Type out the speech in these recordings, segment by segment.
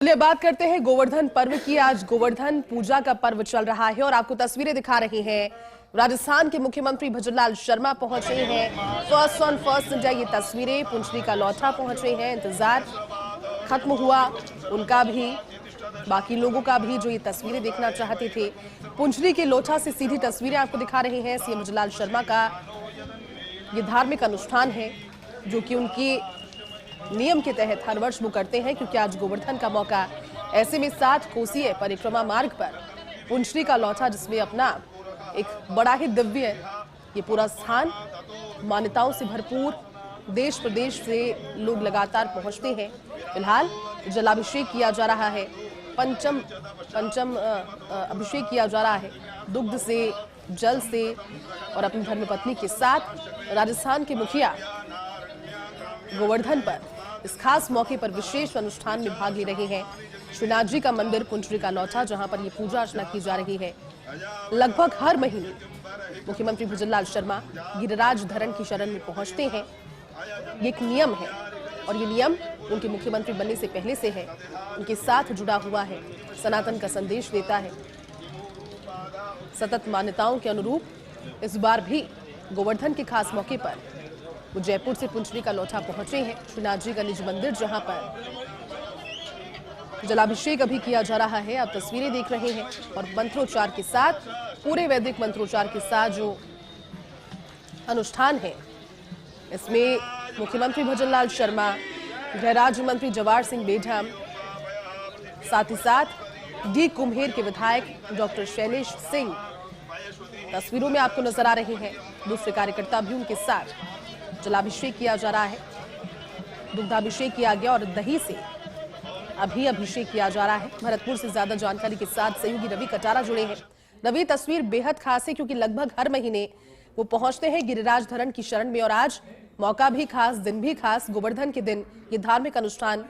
चलिए बात करते हैं गोवर्धन पर्व की। आज गोवर्धन पूजा का पर्व चल रहा है और आपको तस्वीरें दिखा रही हैं। राजस्थान के मुख्यमंत्री भजनलाल शर्मा पहुंचे हैं। फर्स्ट ऑन फर्स्ट इंडिया ये तस्वीरें। पुंचरी का लौटा पहुंचे हैं। इंतजार खत्म हुआ उनका भी, बाकी लोगों का भी जो ये तस्वीरें देखना चाहते थे। पुंचरी के लोटा से सीधी तस्वीरें आपको दिखा रहे हैं। सीएम भजनलाल शर्मा का ये धार्मिक अनुष्ठान है जो कि उनकी नियम के तहत हर वर्ष वो करते हैं, क्योंकि आज गोवर्धन का मौका। ऐसे में 7 कोसीय परिक्रमा मार्ग पर पुंचरी का लौटा, जिसमें अपना एक बड़ा ही दिव्य ये पूरा स्थान, मान्यताओं से भरपूर, देश प्रदेश से लोग लगातार पहुंचते हैं। फिलहाल जलाभिषेक किया जा रहा है, पंचम अभिषेक किया जा रहा है दुग्ध से, जल से, और अपनी धर्मपत्नी के साथ राजस्थान के मुखिया गोवर्धन पर इस खास मौके पर विशेष अनुष्ठान में भाग ले रहे हैं। श्रीनाथ जी का मंदिर पुंचरी का लौटा, जहां पर ये पूजा अर्चना की जा रही है। लगभग हर महीने मुख्यमंत्री भजनलाल शर्मा गिरिराज धरण की शरण में पहुंचते हैं। ये एक नियम है और ये नियम उनके मुख्यमंत्री बनने से पहले से है, उनके साथ जुड़ा हुआ है, सनातन का संदेश देता है। सतत मान्यताओं के अनुरूप इस बार भी गोवर्धन के खास मौके पर वो जयपुर से पुंचरी का लौटा पहुंचे हैं। श्रीनाथ जी का निज मंदिर, जहां पर जलाभिषेक अभी किया जा रहा है, आप तस्वीरें देख रहे हैं। और मंत्रोच्चार के साथ, पूरे वैदिक मंत्रोच्चार के साथ जो अनुष्ठान है, इसमें मुख्यमंत्री भजनलाल शर्मा, गृह राज्य मंत्री जवाहर सिंह बेढम, साथ ही साथ डी कुम्हेर के विधायक डॉक्टर शैलेश सिंह तस्वीरों में आपको नजर आ रहे हैं। दूसरे कार्यकर्ता भी उनके साथ। जलाभिषेक किया जा रहा है, दुग्धाभिषेक किया गया और दही से अभी अभिषेक किया जा रहा है। भरतपुर से ज्यादा जानकारी के साथ सहयोगी रवि कटारा जुड़े हैं। रवि, तस्वीर बेहद खास है क्योंकि लगभग हर महीने वो पहुंचते हैं गिरिराज धरण की शरण में, और आज मौका भी खास, दिन भी खास, गोवर्धन के दिन ये धार्मिक अनुष्ठान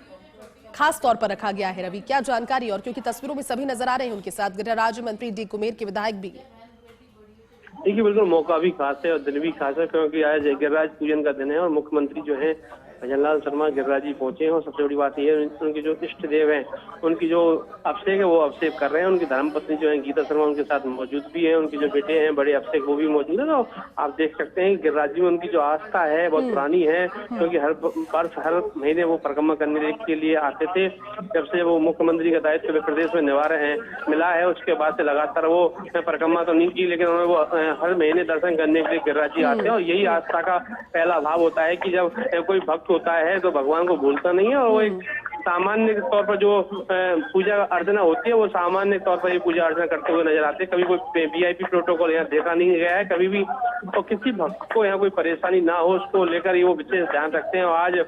खास तौर पर रखा गया है। रवि, क्या जानकारी? और क्योंकि तस्वीरों में सभी नजर आ रहे हैं उनके साथ, गृह राज्य मंत्री डी कुम्हेर के विधायक भी। देखिए, बिल्कुल मौका भी खास है और दिन भी खास है, क्योंकि आज गिरिराज पूजन का दिन है और मुख्यमंत्री जो है भजनलाल शर्मा गिरिराज जी पहुंचे हैं। और सबसे बड़ी बात यह है, उनके जो इष्ट देव हैं, उनकी जो अभिषेक है वो अभिषेक कर रहे हैं। उनकी धर्मपत्नी जो है गीता शर्मा उनके साथ मौजूद भी है। उनके जो बेटे हैं बड़े अभिषेक, वो भी मौजूद है। तो आप देख सकते हैं गिरिराज जी में उनकी जो आस्था है बहुत पुरानी है, क्योंकि हर वर्ष हर महीने वो परिक्रमा करने के लिए आते थे। जब से वो मुख्यमंत्री का दायित्व प्रदेश में निभा रहे हैं मिला है, उसके बाद से लगातार वो परिक्रमा तो नहीं की, लेकिन उन्होंने वो हर महीने दर्शन करने के लिए गिरिराज जी आते हैं। और यही आस्था का पहला भाव होता है कि जब कोई भक्त होता है तो भगवान को भूलता नहीं है। और वो एक सामान्य तौर पर जो पूजा अर्चना होती है, वो सामान्य तौर पर ये पूजा अर्चना करते हुए नजर आते हैं। कभी कोई वीआईपी प्रोटोकॉल यहाँ देखा नहीं गया है कभी भी, और किसी भक्त को यहाँ कोई परेशानी ना हो उसको लेकर ये वो विशेष ध्यान रखते हैं। और आज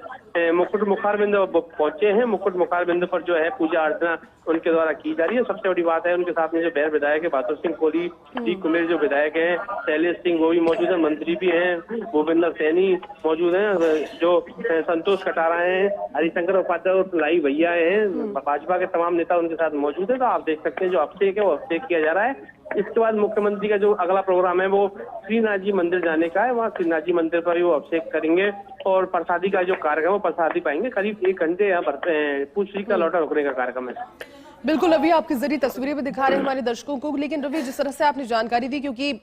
मुकुट मुखारबिंद पहुंचे हैं। मुकुट मुखारबिंद पर जो है पूजा अर्चना उनके द्वारा की जा रही है। सबसे बड़ी बात है, उनके साथ में जो बैर विधायक है बहादुर सिंह कोहली, डी कुम्हेर जो विधायक हैं, शैलेश सिंह वो भी मौजूद है, मंत्री भी हैं, भूपेंद्र सैनी मौजूद हैं, जो संतोष कटारा हैं, हरिशंकर उपाध्याय और लाई भैया हैं, भाजपा के तमाम नेता उनके साथ मौजूद है। तो आप देख सकते हैं जो अभिषेक है वो अभिषेक किया जा रहा है। इसके बाद मुख्यमंत्री का जो अगला प्रोग्राम है वो श्रीनाथ जी मंदिर जाने का है। वहाँ श्रीनाथ जी मंदिर पर वो अभिषेक करेंगे और प्रसादी का जो कार्यक्रम है वो प्रसादी पाएंगे। करीब 1 घंटे यहाँ पर पुंचरी का लौटा रुकने का कार्यक्रम है। बिल्कुल, अभी आपके जरिए तस्वीरें भी दिखा रहे हैं हमारे दर्शकों को। लेकिन रवि, जिस तरह से आपने जानकारी दी, क्योंकि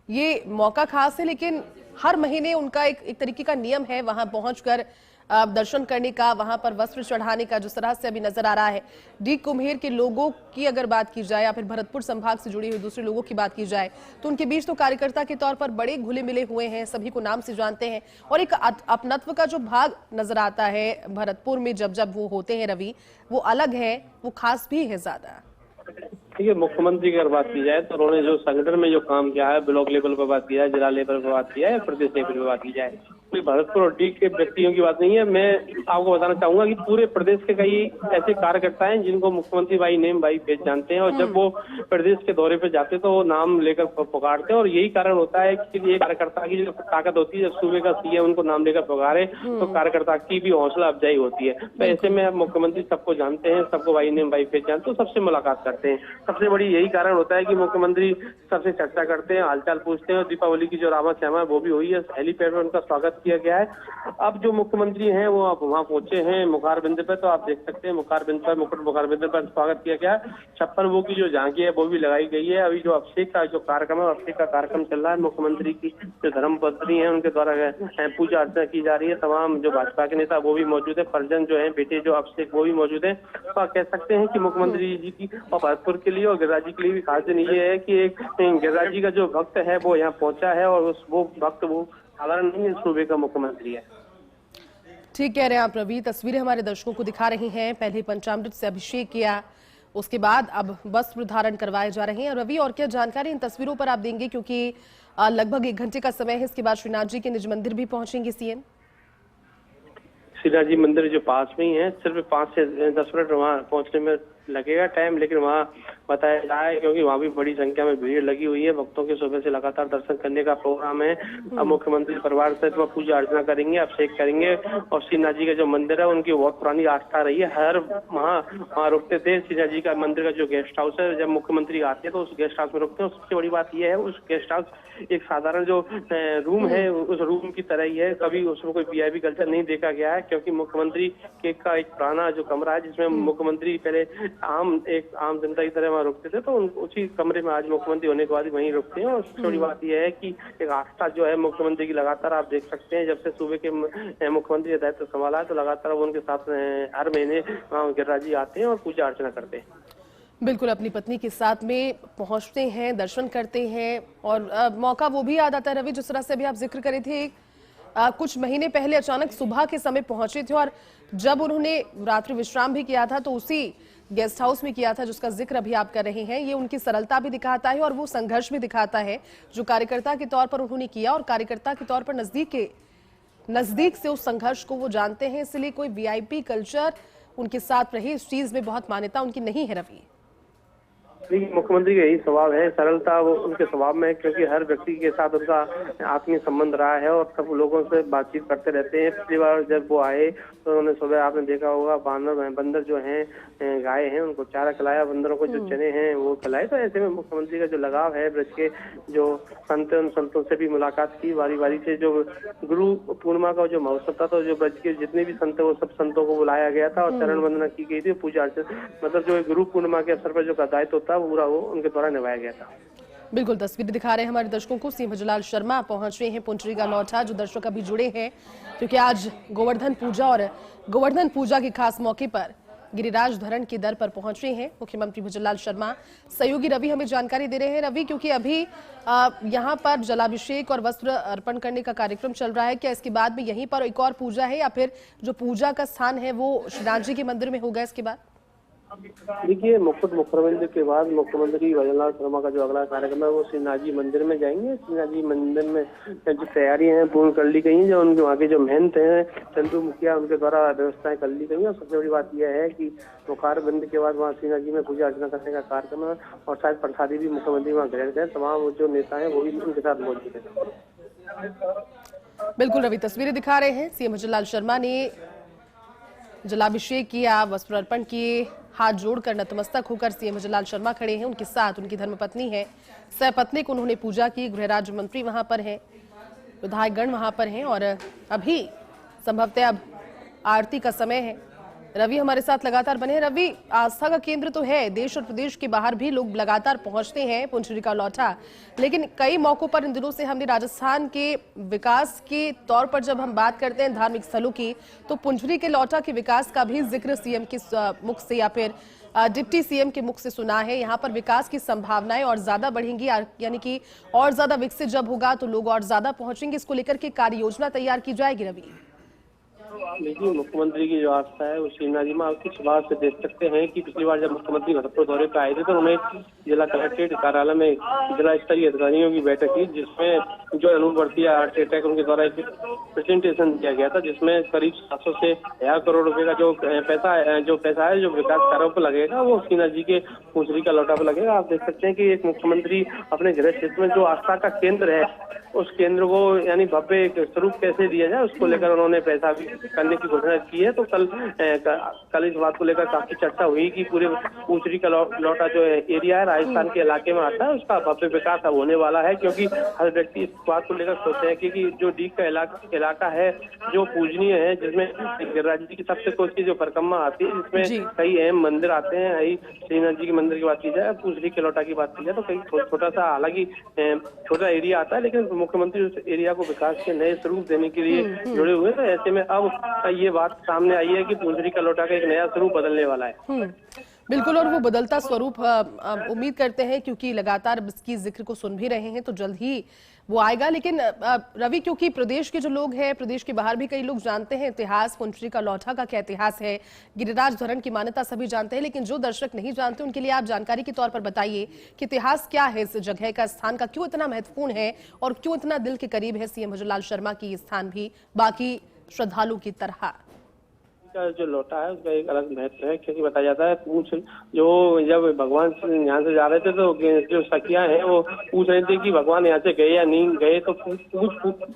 ये मौका खास है, लेकिन हर महीने उनका एक तरीके का नियम है वहां पहुंचकर दर्शन करने का, वहां पर वस्त्र चढ़ाने का, जिस तरह से अभी नजर आ रहा है। डी कुम्हेर के लोगों की अगर बात की जाए या फिर भरतपुर संभाग से जुड़े हुए दूसरे लोगों की बात की जाए, तो उनके बीच तो कार्यकर्ता के तौर पर बड़े घुले मिले हुए हैं, सभी को नाम से जानते हैं। और एक अपनत्व का जो भाग नजर आता है भरतपुर में जब वो होते हैं रवि, वो अलग है, वो खास भी है ज्यादा। ठीक है, मुख्यमंत्री की अगर बात की जाए तो उन्होंने जो संगठन में जो काम किया है, ब्लॉक लेवल पर बात किया है, जिला लेवल पर बात किया है, प्रदेश लेवल पर बात की जाए, कोई भरतपुर और डी के व्यक्तियों की बात नहीं है। मैं आपको बताना चाहूंगा कि पूरे प्रदेश के कई ऐसे कार्यकर्ता हैं जिनको मुख्यमंत्री बाई नेम बाई फेस जानते हैं। और जब वो प्रदेश के दौरे पे जाते हैं तो वो नाम लेकर पुकारते हैं। और यही कारण होता है कि ये कार्यकर्ता की जो ताकत होती है, जब सूबे का सीएम उनको नाम लेकर पुकारे तो कार्यकर्ता की भी हौसला अफजाई होती है। तो ऐसे में मुख्यमंत्री सबको जानते हैं, सबको बाई नेम बाई फेस जानते हैं, सबसे मुलाकात करते हैं। सबसे बड़ी यही कारण होता है कि मुख्यमंत्री सबसे चर्चा करते हैं, हालचाल पूछते हैं। और दीपावली की जो रामा श्यामा है वो भी हुई है, हेलीपैड पर उनका स्वागत स्वागत किया गया है। अब जो मुख्यमंत्री हैं वो अब वहाँ पहुंचे हैं मुखार बिंदु पर, तो आप देख सकते हैं मुखार बिंदु पर स्वागत किया गया है। 56 वो की जो झांकी है वो भी लगाई गई है। अभी जो अभिषेक का जो कार्यक्रम है, अभिषेक का कार्यक्रम चल रहा है। मुख्यमंत्री की जो धर्मपत्नी है उनके द्वारा पूजा अर्चना की जा रही है। तमाम जो भाजपा के नेता वो भी मौजूद है, परिजन जो है बेटे जो अभिषेक वो भी मौजूद है। तो आप कह सकते हैं कि मुख्यमंत्री जी की और भरतपुर के लिए और गिरिराज जी के लिए भी खास दिन ये है कि एक गिरिराज जी का जो भक्त है वो यहाँ पहुंचा है, और वो भक्त वो साधारण नहीं है, सूबे का मुख्यमंत्री है। ठीक कह रहे हैं आप रवि। तस्वीरें हमारे दर्शकों को दिखा रही हैं। पहले पंचामृत से अभिषेक किया, उसके बाद अब वस्त्र धारण करवाए जा रहे हैं। रवि, और क्या जानकारी इन तस्वीरों पर आप देंगे, क्योंकि लगभग 1 घंटे का समय है। इसके बाद श्रीनाथ जी के निज मंदिर भी पहुंचेंगे सीएम। श्रीनाथ जी मंदिर जो पास में ही है, सिर्फ 5 से 10 मिनट वहाँ पहुंचने में लगेगा टाइम, लेकिन वहाँ बताया जा रहा है क्योंकि वहाँ भी बड़ी संख्या में भीड़ लगी हुई है। भक्तों के सुबह से लगातार दर्शन करने का प्रोग्राम है। अब मुख्यमंत्री परिवार से वह पूजा अर्चना करेंगे, अभिषेक करेंगे, और श्रीनाथ जी का जो मंदिर है उनकी बहुत पुरानी आस्था रही है। हर वहाँ रुकते थे। श्रीनाथ जी का मंदिर का जो गेस्ट हाउस है, जब मुख्यमंत्री आते हैं तो उस गेस्ट हाउस में रुकते हैं। सबसे बड़ी बात यह है उस गेस्ट हाउस एक साधारण जो रूम है उस रूम की तरह ही है। कभी उसमें कोई वीआईपी कल्चर नहीं देखा गया है, क्योंकि मुख्यमंत्री का एक पुराना जो कमरा है जिसमें मुख्यमंत्री पहले एक आम जनता की तरह वहाँ रुकते थे, तो उसी कमरे में आज मुख्यमंत्री होने के बाद वहीं रुकते हैं। और सबसे बड़ी बात यह है कि एक आस्था जो है मुख्यमंत्री की लगातार आप देख सकते हैं, जब से सूबे के मुख्यमंत्री दायित्व संभाला है तो लगातार वो उनके साथ हर महीने गिरिराज जी आते हैं और पूजा अर्चना करते हैं। बिल्कुल, अपनी पत्नी के साथ में पहुंचते हैं, दर्शन करते हैं, और मौका वो भी याद आता है रवि, जिस तरह से अभी आप जिक्र करे थे। कुछ महीने पहले अचानक सुबह के समय पहुंचे थे, और जब उन्होंने रात्रि विश्राम भी किया था तो उसी गेस्ट हाउस में किया था जिसका जिक्र अभी आप कर रहे हैं। ये उनकी सरलता भी दिखाता है और वो संघर्ष भी दिखाता है जो कार्यकर्ता के तौर पर उन्होंने किया, और कार्यकर्ता के तौर पर नजदीक से उस संघर्ष को वो जानते हैं। इसलिए कोई वीआईपी कल्चर उनके साथ रही, इस चीज में बहुत मान्यता उनकी नहीं है रवि। मुख्यमंत्री का यही स्वभाव है, सरलता वो उनके स्वभाव में है, क्योंकि हर व्यक्ति के साथ उनका आत्मीय संबंध रहा है और सब लोगों से बातचीत करते रहते हैं। पिछली बार जब वो आए तो उन्होंने सुबह आपने देखा होगा बंदर जो हैं गाय हैं उनको चारा खिलाया, बंदरों को जो चने हैं वो खिलाए। तो ऐसे में मुख्यमंत्री का जो लगाव है ब्रज के जो संत उन संतों से भी मुलाकात की बारी बारी से। जो गुरु पूर्णिमा का जो महोत्सव था तो जो ब्रज के जितने भी संत वो सब संतों को बुलाया गया था और चरण वंदना की गई थी। पूजा अर्चना मतलब जो गुरु पूर्णिमा के अवसर पर जो दायित्व होता है पूरा वो उनके द्वारा निभाया गया था। बिल्कुल, तस्वीरें दिखा रहे हैं हमारे दर्शकों को। सीएम भजनलाल शर्मा पहुंच रहे हैं पुंडरीका लौठा, जो दर्शक अभी जुड़े हैं क्योंकि आज गोवर्धन पूजा और गोवर्धन पूजा के खास मौके पर गिरिराज धरण के दर पर पहुंच रहे हैं मुख्यमंत्री भजनलाल शर्मा। सहयोगी रवि हमें जानकारी दे रहे हैं। रवि, क्योंकि अभी यहां पर जलाभिषेक और वस्त्र अर्पण करने का कार्यक्रम चल रहा है, क्या इसके बाद में यहीं पर एक और पूजा है या फिर जो पूजा का स्थान है वो श्रीनाथ जी के मंदिर में होगा इसके बाद? देखिए, मुख्यमंत्री के बाद मुख्यमंत्री भजनलाल शर्मा का जो अगला कार्यक्रम है वो श्रीनाथ जी मंदिर में जाएंगे। श्रीनाथ जी मंदिर में जो तैयारियां हैं पूर्ण कर ली गई हैं, जो उनके वहाँ के जो महंत हैं चंदू मुखिया उनके द्वारा व्यवस्थाएं कर ली गई हैं। और सबसे बड़ी बात यह है कि मुखार बंद के बाद वहाँ श्रीनाथ जी में पूजा अर्चना करने का कार्यक्रम है और शायद प्रसादी भी मुख्यमंत्री वहाँ ग्रहण करें। तमाम जो नेता है वो भी उनके साथ मौजूद है। बिल्कुल रवि, तस्वीरें दिखा रहे हैं। सीएम भजनलाल शर्मा ने जलाभिषेक किया, वस्त्र अर्पण किए, हाथ जोड़कर नतमस्तक होकर सीएम भजनलाल शर्मा खड़े हैं। उनके साथ उनकी धर्मपत्नी है, सहपत्नीक उन्होंने पूजा की। गृह राज्य मंत्री वहां पर हैं, विधायकगण वहां पर हैं और अभी संभवतः अब आरती का समय है। रवि हमारे साथ लगातार बने हैं। रवि, आस्था का केंद्र तो है, देश और प्रदेश के बाहर भी लोग लगातार पहुंचते हैं पुंडरीका लौठा, लेकिन कई मौकों पर इन दिनों से हमने राजस्थान के विकास के तौर पर जब हम बात करते हैं धार्मिक स्थलों की, तो पुंडरीका लौठा के विकास का भी जिक्र सीएम के मुख से या फिर डिप्टी सीएम के मुख से सुना है। यहाँ पर विकास की संभावनाएं और ज्यादा बढ़ेंगी, यानी कि और ज्यादा विकसित जब होगा तो लोग और ज्यादा पहुंचेंगे। इसको लेकर के कार्य योजना तैयार की जाएगी रवि? देखिए, मुख्यमंत्री की जो आस्था है वो श्रीनाथ जी में आप कुछ बात से देख सकते हैं कि पिछली बार जब मुख्यमंत्री भरतपुर दौरे पर आए थे तो उन्हें जिला कलेक्ट्रेट कार्यालय में जिला स्तरीय अधिकारियों की बैठक की, जिसमें जो अनुवर्ती आर्किटेक्ट उनके द्वारा एक प्रेजेंटेशन दिया गया था, जिसमें करीब 700 से 1000 करोड़ रुपए का जो पैसा है जो विकास कार्यों पर लगेगा वो श्रीनाथ जी के पुंडरीका लौठा पर लगेगा। आप देख सकते हैं कि एक मुख्यमंत्री अपने गृह क्षेत्र में जो आस्था का केंद्र है उस केंद्र को यानी भव्य स्वरूप कैसे दिया जाए उसको लेकर उन्होंने पैसा भी करने की घोषणा की है। तो कल इस बात को लेकर काफी चर्चा हुई कि पूरे पूंछड़ी का लौटा जो एरिया है राजस्थान के इलाके में आता है, उसका भव्य विकास अब होने वाला है, क्योंकि हर व्यक्ति इस बात को लेकर सोचते हैं कि जो डीग का इलाका है जो पूजनीय है, जिसमें गिरिराज जी की सबसे कोसी जो परिक्रमा आती है, जिसमें कई अहम मंदिर आते हैं। कई श्रीनाथ जी के मंदिर की बात की जाए, पूंछड़ी के लौटा की बात की जाए तो कई छोटा सा, हालांकि छोटा एरिया आता है, लेकिन मुख्यमंत्री उस एरिया को विकास के नए स्वरूप देने के लिए जुड़े हुए। तो ऐसे में अब ये बात सामने आई है कि पूंछड़ी का लौटा का एक नया स्वरूप बदलने वाला है। बिल्कुल, और वो बदलता स्वरूप उम्मीद करते हैं, क्योंकि लगातार इसकी जिक्र को सुन भी रहे हैं, तो जल्द ही वो आएगा। लेकिन रवि, क्योंकि प्रदेश के जो लोग हैं, प्रदेश के बाहर भी कई लोग जानते हैं इतिहास, पूंछड़ी का लौटा का क्या इतिहास है, गिरिराज धरण की मान्यता सभी जानते हैं, लेकिन जो दर्शक नहीं जानते उनके लिए आप जानकारी के तौर पर बताइए कि इतिहास क्या है, इस जगह का स्थान का क्यों इतना महत्वपूर्ण है और क्यों इतना दिल के करीब है सीएम भजनलाल शर्मा की स्थान भी बाकी श्रद्धालु की तरह। का जो लौटा है उसका एक अलग महत्व है, क्योंकि बताया जाता है पूछ जो जब भगवान यहाँ से जा रहे थे तो जो सखियां हैं वो पूछ रही थी कि भगवान यहाँ से गए या नहीं गए, तो पूछ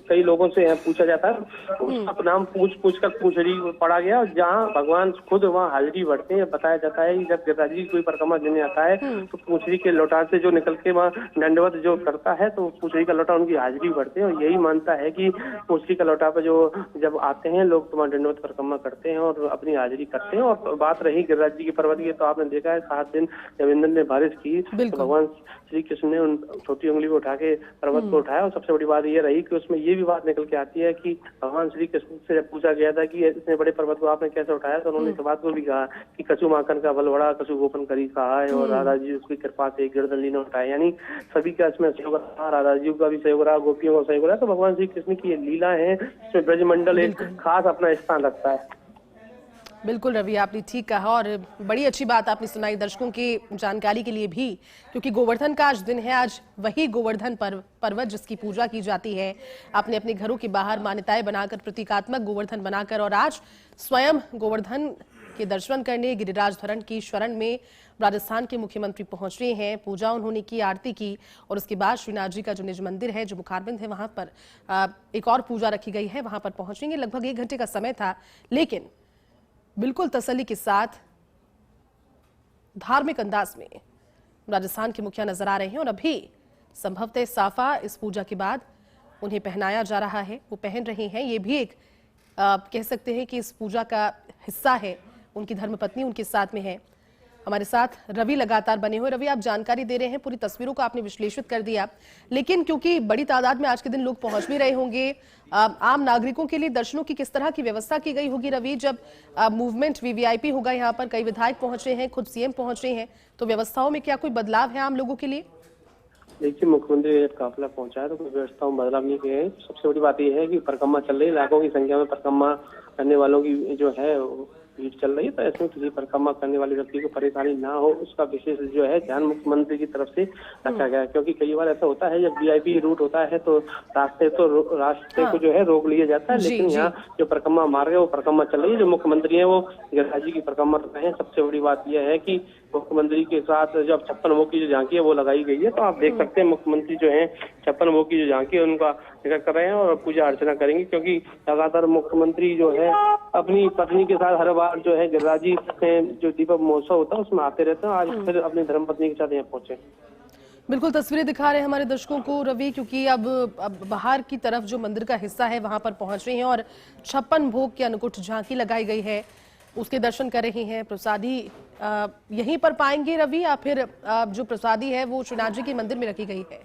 कई लोगों से यहाँ पूछा जाता है, उसका नाम पूछ कर पूंछड़ी पड़ा गया। और जहाँ भगवान खुद वहाँ हाजिरी भरते हैं। बताया जाता है कि जब गिरिराज जी कोई परिक्रमा देने आता है तो पूंछड़ी के लौटा से जो निकल के वहाँ दंडवत जो करता है तो पूंछड़ी का लौटा उनकी हाजिरी भरते हैं। और यही मानता है कि पूंछड़ी का लौटा पर जो जब आते हैं लोग तो वहाँ दंडवत परिक्रमा करते हैं और अपनी हाजिरी करते हैं। और बात रही गिरिराज जी की पर्वत की, तो आपने देखा है 7 दिन जब इंद्र ने बारिश की तो भगवान श्री कृष्ण ने उन छोटी उंगली को उठा के पर्वत को उठाया। और सबसे बड़ी बात ये रही कि उसमें ये भी बात निकल के आती है कि भगवान श्री कृष्ण से जब पूछा गया था कि इतने बड़े पर्वत को आपने कैसे उठाया, तो उन्होंने इस बात को भी कहा कि कछु माखन का बल बड़ा कछु गोपन करी कहा है, और राधा जी उसकी कृपा से गिरधर ने उठाया। यानी सभी का इसमें सहयोग रहा, राधा जी का भी सहयोग रहा, गोपियों का सहयोग रहा। तो भगवान श्री कृष्ण की ये लीला है, इसमें ब्रजमंडल एक खास अपना स्थान रखता है। बिल्कुल रवि, आपने ठीक कहा और बड़ी अच्छी बात आपने सुनाई दर्शकों की जानकारी के लिए भी, क्योंकि गोवर्धन का आज दिन है। आज वही गोवर्धन पर्वत जिसकी पूजा की जाती है, आपने अपने घरों के बाहर मान्यताएं बनाकर, प्रतीकात्मक गोवर्धन बनाकर, और आज स्वयं गोवर्धन के दर्शन करने गिरिराज धरण की शरण में राजस्थान के मुख्यमंत्री पहुंच रहे हैं। पूजा उन्होंने की, आरती की, और उसके बाद श्रीनाथ जी का जो निज मंदिर है, जो मुखारबिंद है, वहां पर एक और पूजा रखी गई है, वहां पर पहुंचेंगे। लगभग 1 घंटे का समय था, लेकिन बिल्कुल तसल्ली के साथ धार्मिक अंदाज में राजस्थान के मुखिया नजर आ रहे हैं। और अभी संभवतः साफा इस पूजा के बाद उन्हें पहनाया जा रहा है, वो पहन रहे हैं। ये भी एक कह सकते हैं कि इस पूजा का हिस्सा है। उनकी धर्मपत्नी उनके साथ में है। हमारे साथ रवि लगातार बने हुए। रवि, आप जानकारी दे रहे हैं, पूरी तस्वीरों को आपने विश्लेषित कर दिया, लेकिन क्योंकि बड़ी तादाद में आज के दिन लोग पहुंच भी रहे होंगे, आम नागरिकों के लिए दर्शनों की किस तरह की व्यवस्था की गई होगी? रवि, जब मूवमेंट वीवीआईपी होगा, यहाँ पर कई विधायक पहुंचे हैं, खुद सीएम पहुंचे हैं, तो व्यवस्थाओं में क्या कोई बदलाव है आम लोगों के लिए? देखिए, मुख्यमंत्री जब काफिला पहुंचा है तो कोई व्यवस्थाओं में बदलाव नहीं किए हैं। सबसे बड़ी बात यह है कि परिक्रमा चल रही है, लाखों की संख्या में परिक्रमा करने वालों की जो है भीड़ चल रही है। तो ऐसे में किसी परिक्रमा करने वाले व्यक्ति को परेशानी ना हो, उसका विशेष जो है ध्यान मुख्यमंत्री की तरफ से रखा गया है। क्योंकि कई बार ऐसा होता है जब वीआईपी रूट होता है तो रास्ते को जो है रोक लिया जाता है, लेकिन यहाँ जो परिक्रमा मार्ग है वो परिक्रमा चल रही है। जो मुख्यमंत्री है वो गिरिराज जी की परिक्रमा कर रहे हैं। सबसे बड़ी बात यह है कि मुख्यमंत्री के साथ जब 56 भोग की जो झांकी है वो लगाई गई है। तो आप देख सकते हैं मुख्यमंत्री जो है 56 भोग की जो झांकी है उनका जिक्र कर रहे हैं और पूजा अर्चना करेंगे, क्योंकि लगातार मुख्यमंत्री जो है अपनी पत्नी के साथ हर बार जो है गिरिराज जी जो दीपक महोत्सव होता है उसमें आते रहते हैं। आज फिर अपनी धर्मपत्नी के साथ यहाँ पहुंचे। बिल्कुल तस्वीरें दिखा रहे हैं हमारे दर्शकों को रवि, क्योंकि अब बाहर की तरफ जो मंदिर का हिस्सा है वहां पर पहुंच रहे हैं और 56 भोग की अनुकुट झांकी लगाई गई है, उसके दर्शन कर रहे हैं। प्रसादी यहीं पर पाएंगे रवि, या फिर जो प्रसादी है वो श्रीनाथ जी के मंदिर में रखी गई है?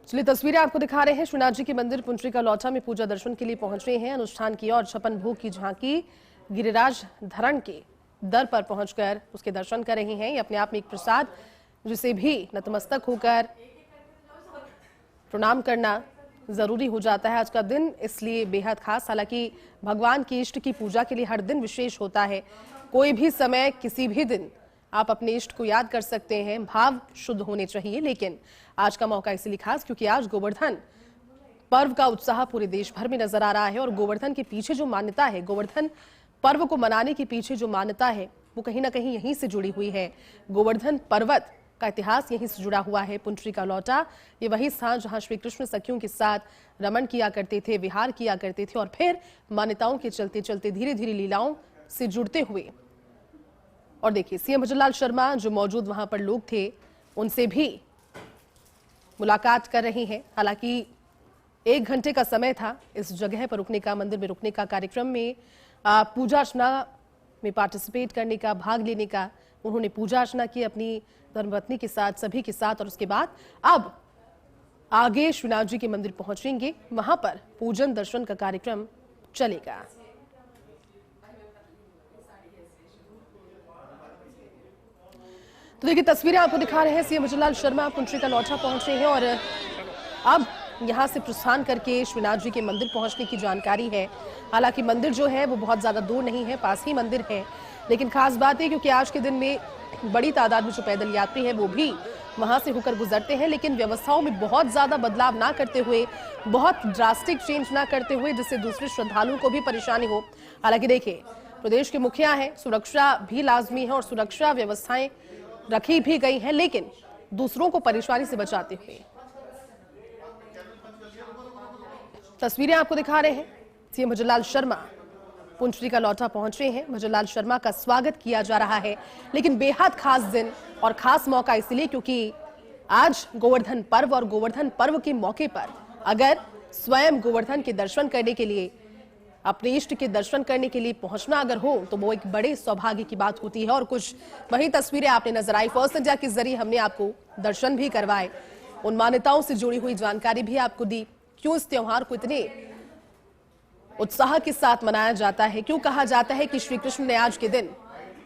चलिए तस्वीरें आपको दिखा रहे हैं। श्रीनाथ जी के मंदिर पुंछड़ी का लौटा में पूजा दर्शन के लिए पहुंच रहे हैं। अनुष्ठान की और 56 भोग की झांकी गिरिराज धरण के दर पर पहुंचकर उसके दर्शन कर रहे हैं। ये अपने आप में एक प्रसाद, जिसे भी नतमस्तक होकर प्रणाम करना जरूरी हो जाता है। आज का दिन इसलिए बेहद खास, हालांकि भगवान की इष्ट की पूजा के लिए हर दिन विशेष होता है। कोई भी समय, किसी भी दिन आप अपने इष्ट को याद कर सकते हैं, भाव शुद्ध होने चाहिए। लेकिन आज का मौका इसलिए खास क्योंकि आज गोवर्धन पर्व का उत्साह पूरे देश भर में नजर आ रहा है। और गोवर्धन के पीछे जो मान्यता है, गोवर्धन पर्व को मनाने के पीछे जो मान्यता है, वो कहीं ना कहीं यहीं से जुड़ी हुई है। गोवर्धन पर्वत का इतिहास यहीं से जुड़ा हुआ है। पुंडरी का लौटा ये वही स्थान जहां श्री कृष्ण सखियों के साथ रमण किया करते थे, विहार किया करते थे और फिर मान्यताओं के चलते चलते धीरे धीरे लीलाओं से जुड़ते हुए। और देखिए सीएम भजनलाल शर्मा जो मौजूद वहां पर लोग थे उनसे भी मुलाकात कर रही हैं। हालांकि 1 घंटे का समय था इस जगह पर रुकने का, मंदिर में रुकने का, कार्यक्रम में पूजा अर्चना में पार्टिसिपेट करने का, भाग लेने का। उन्होंने पूजा अर्चना की अपनी धर्मपत्नी के साथ, सभी के साथ, और उसके बाद अब आगे श्रीनाथ जी के मंदिर पहुंचेंगे। वहां पर पूजन दर्शन का कार्यक्रम चलेगा। तो देखिए तस्वीरें आपको दिखा रहे हैं। सीएम भजनलाल शर्मा पुंडरी का लौटा पहुंचे हैं और अब यहां से प्रस्थान करके श्रीनाथ जी के मंदिर पहुंचने की जानकारी है। हालांकि मंदिर जो है वो बहुत ज्यादा दूर नहीं है, पास ही मंदिर है। लेकिन खास बात है क्योंकि आज के दिन में बड़ी तादाद में जो पैदल यात्री है वो भी वहां से होकर गुजरते हैं, लेकिन व्यवस्थाओं में बहुत ज्यादा बदलाव ना करते हुए, बहुत ड्रास्टिक चेंज ना करते हुए जिससे दूसरे श्रद्धालुओं को भी परेशानी हो। हालांकि देखिए प्रदेश के मुखिया हैं, सुरक्षा भी लाजमी है और सुरक्षा व्यवस्थाएं रखी भी गई हैं, लेकिन दूसरों को परेशानी से बचाते हुए। तस्वीरें आपको दिखा रहे हैं। सीएम भजनलाल शर्मा पुंडरी का लौटा पहुंचे हैं। भजनलाल शर्मा का स्वागत किया जा रहा है, लेकिन बेहद खास दिन और खास मौका इसलिए क्योंकि आज गोवर्धन पर्व और गोवर्धन पर्व के मौके पर अगर स्वयं गोवर्धन के दर्शन करने के लिए, अपने इष्ट के दर्शन करने के लिए पहुंचना अगर हो तो वो एक बड़े सौभाग्य की बात होती है। और कुछ वही तस्वीरें आपने नजर आई। फर्स्ट इंडिया के जरिए हमने आपको दर्शन भी करवाए, उन मान्यताओं से जुड़ी हुई जानकारी भी आपको दी। क्यों इस त्योहार को इतने उत्साह के साथ मनाया जाता है, क्यों कहा जाता है कि श्री कृष्ण ने आज के दिन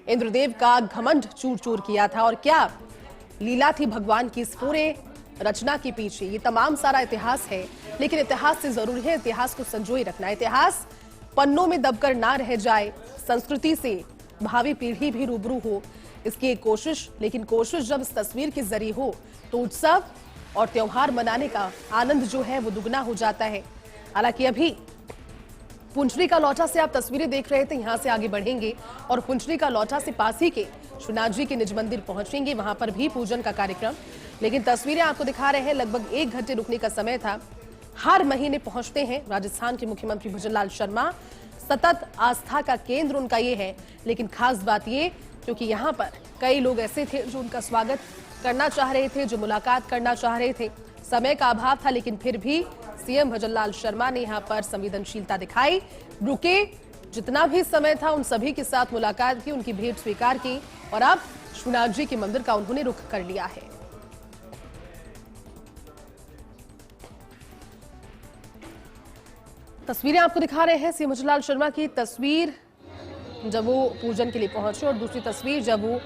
इंद्रदेव का घमंड चूर चूर किया था और क्या लीला थी भगवान की इस पूरे रचना के पीछे। ये तमाम सारा इतिहास है, लेकिन इतिहास से जरूरी है इतिहास को संजोए रखना। इतिहास पन्नों में दबकर ना रह जाए, संस्कृति से भावी पीढ़ी भी रूबरू हो, इसकी एक कोशिश। लेकिन कोशिश जब इस तस्वीर के जरिए हो तो उत्सव और त्योहार मनाने का आनंद जो है वो दुगना हो जाता है। हालांकि अभी पुंडरी का लौटा से आप तस्वीरें देख रहे थे, यहां से आगे बढ़ेंगे और पुंडरी का लौटा से पास ही के श्रीनाथ जी के निज मंदिर पहुंचेंगे, वहां पर भी पूजन का कार्यक्रम। लेकिन तस्वीरें आपको दिखा रहे हैं, लगभग 1 घंटे रुकने का समय था। हर महीने पहुंचते हैं राजस्थान के मुख्यमंत्री भजनलाल शर्मा, सतत आस्था का केंद्र उनका ये है। लेकिन खास बात ये क्योंकि यहाँ पर कई लोग ऐसे थे जो उनका स्वागत करना चाह रहे थे, जो मुलाकात करना चाह रहे थे। समय का अभाव था, लेकिन फिर भी सीएम भजनलाल शर्मा ने यहाँ पर संवेदनशीलता दिखाई, रुके, जितना भी समय था उन सभी के साथ मुलाकात की, उनकी भेंट स्वीकार की और अब श्रीनाथ जी के मंदिर का उन्होंने रुख कर लिया है। तस्वीरें आपको दिखा रहे हैं सीएम भजनलाल शर्मा की तस्वीर जब वो पूजन के लिए पहुंचे और दूसरी तस्वीर जब वो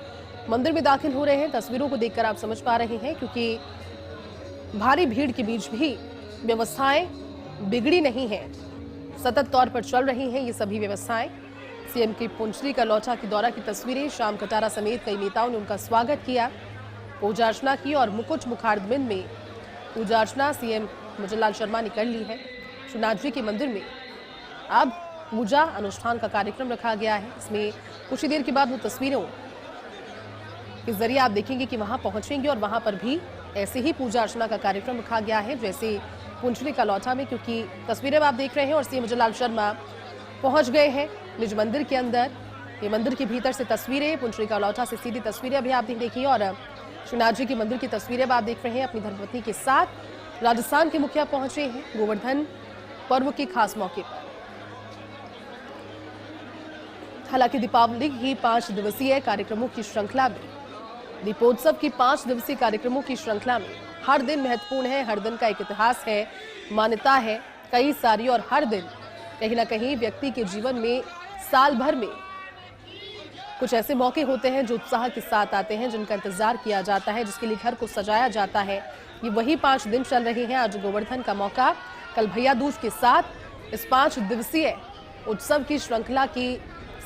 मंदिर में दाखिल हो रहे हैं। तस्वीरों को देखकर आप समझ पा रहे हैं क्योंकि भारी भीड़ के बीच भी व्यवस्थाएं बिगड़ी नहीं हैं, सतत तौर पर चल रही हैं ये सभी व्यवस्थाएं। सीएम की पुंडरी का लौटा के दौरा की तस्वीरें, श्याम कटारा समेत कई नेताओं ने उनका स्वागत किया, पूजा अर्चना की और मुकुट मुखारबिंद में पूजा अर्चना सीएम भजनलाल शर्मा ने कर ली है। श्रीनाथ जी के मंदिर में अब पूजा अनुष्ठान का कार्यक्रम रखा गया है। इसमें कुछ ही देर के बाद वो तस्वीरों के जरिए आप देखेंगे कि वहां पहुंचेंगे और वहां पर भी ऐसे ही पूजा अर्चना का कार्यक्रम रखा गया है जैसे पुंडरी का लौटा में, क्योंकि तस्वीरें आप देख रहे हैं और सीएम भजनलाल शर्मा पहुंच गए हैं निज मंदिर के अंदर। ये मंदिर के भीतर से तस्वीरें, पुंडरी का लौटा से सीधी तस्वीरें अभी आप देखिए और श्रीनाथ जी के मंदिर की तस्वीरें आप देख रहे हैं अपनी धर्मपत्नी के साथ। राजस्थान के मुखिया पहुंचे हैं गोवर्धन पर्व के खास मौके पर। हालांकि दीपावली की 5 दिवसीय कार्यक्रमों की श्रृंखला में, दीपोत्सव की 5 दिवसीय कार्यक्रमों की श्रृंखला में हर दिन महत्वपूर्ण है, हर दिन का एक इतिहास है, मान्यता है कई सारी, और हर दिन कहीं ना कहीं व्यक्ति के जीवन में साल भर में कुछ ऐसे मौके होते हैं जो उत्साह के साथ आते हैं, जिनका इंतजार किया जाता है, जिसके लिए घर को सजाया जाता है। ये वही 5 दिन चल रहे हैं। आज गोवर्धन का मौका, कल भैया दूज के साथ इस 5 दिवसीय उत्सव की श्रृंखला की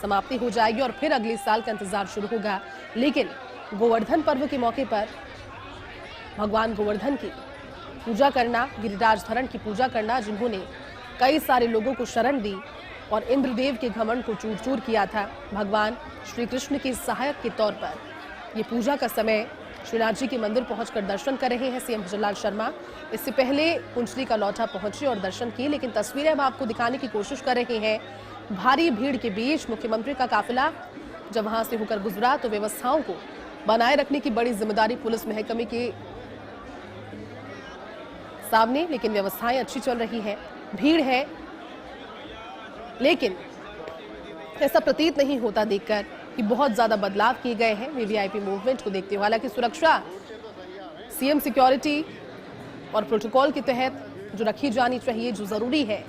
समाप्ति हो जाएगी और फिर अगले साल का इंतजार शुरू होगा। लेकिन गोवर्धन पर्व के मौके पर भगवान गोवर्धन की पूजा करना, गिरिराज धरण की पूजा करना, जिन्होंने कई सारे लोगों को शरण दी और इंद्रदेव के घमंड को चूर चूर किया था, भगवान श्री कृष्ण के सहायक के तौर पर ये पूजा का समय श्रीनाथ जी के मंदिर पहुंचकर दर्शन कर रहे हैं सीएम भजनलाल शर्मा। इससे पहले पुंचली का लौटा पहुंचे और दर्शन किए, लेकिन तस्वीरें हम आपको दिखाने की कोशिश कर रहे हैं। भारी भीड़ के बीच मुख्यमंत्री का काफिला जब वहां से होकर गुजरा तो व्यवस्थाओं को बनाए रखने की बड़ी जिम्मेदारी पुलिस महकमे के सामने, लेकिन व्यवस्थाएं अच्छी चल रही है। भीड़ है, लेकिन ऐसा प्रतीत नहीं होता देखकर कि बहुत ज्यादा बदलाव किए गए हैं वीवीआईपी मूवमेंट को देखते हुए। हालांकि सुरक्षा सीएम सिक्योरिटी और प्रोटोकॉल के तहत जो रखी जानी चाहिए, जो जरूरी है,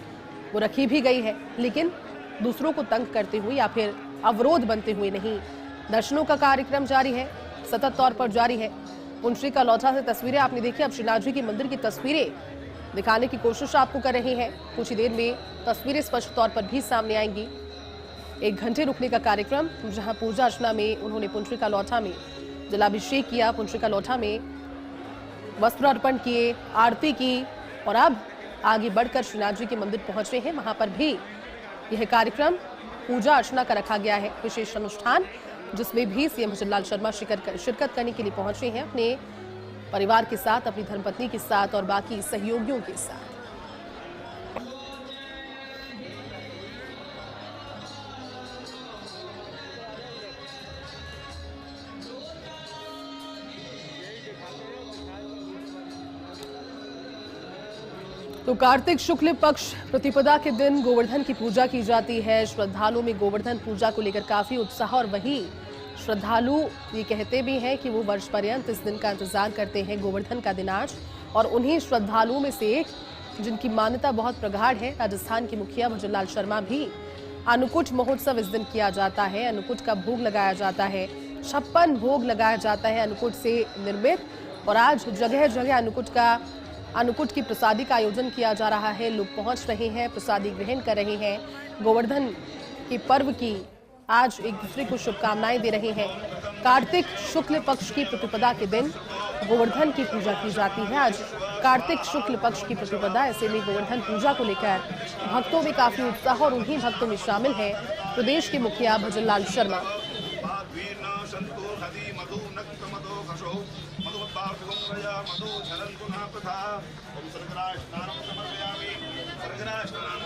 वो रखी भी गई है, लेकिन दूसरों को तंग करते हुए या फिर अवरोध बनते हुए नहीं। दर्शनों का कार्यक्रम जारी है, सतत तौर पर जारी है। पुंचली का लौटा से तस्वीरें आपने देखी। अब श्रीनाथ जी के मंदिर की तस्वीरें दिखाने की कोशिश आपको कर रहे हैं। कुछ ही देर में तस्वीरें स्पष्ट तौर पर भी सामने आएंगी। 1 घंटे रुकने का कार्यक्रम, जहां पूजा अर्चना में उन्होंने पुंचली का लौटा में जलाभिषेक किया, पुंचली का लौटा में वस्त्र अर्पण किए, आरती की और अब आगे बढ़कर श्रीनाथ जी के मंदिर पहुंचे हैं। वहां पर भी यह कार्यक्रम पूजा अर्चना का रखा गया है, विशेष अनुष्ठान, जिसमें भी सीएम भजनलाल शर्मा शिरकत करने के लिए पहुंचे हैं अपने परिवार के साथ, अपनी धर्मपत्नी के साथ और बाकी सहयोगियों के साथ। तो कार्तिक शुक्ल पक्ष प्रतिपदा के दिन गोवर्धन की पूजा की जाती है। श्रद्धालुओं में गोवर्धन पूजा को लेकर काफी उत्साह और वहीं श्रद्धालु ये कहते भी हैं कि वो वर्ष पर्यंत इस दिन का इंतजार करते हैं, गोवर्धन का दिन आज। और उन्हीं श्रद्धालुओं में से एक जिनकी मान्यता बहुत प्रगाढ़ है, राजस्थान के मुखिया भजनलाल शर्मा भी। अन्नकूट महोत्सव इस दिन किया जाता है, अन्नकूट का भोग लगाया जाता है, 56 भोग लगाया जाता है अन्नकूट से निर्मित। और आज जगह जगह अन्नकूट की प्रसादी का आयोजन किया जा रहा है। लोग पहुंच रहे हैं, प्रसादी ग्रहण कर रहे हैं। गोवर्धन के पर्व की आज एक दूसरे को शुभकामनाएं दे रहे हैं। कार्तिक शुक्ल पक्ष की प्रतिपदा के दिन गोवर्धन की पूजा की जाती है। आज कार्तिक शुक्ल पक्ष की प्रतिपदा, ऐसे में गोवर्धन पूजा को लेकर भक्तों में काफी उत्साह और उन्हीं भक्तों में शामिल है प्रदेश के मुखिया भजनलाल शर्मा। मधु झलन पुनः प्रथा ओम सर्गराज स्नानं समर्पयामि सर्गराज स्नानं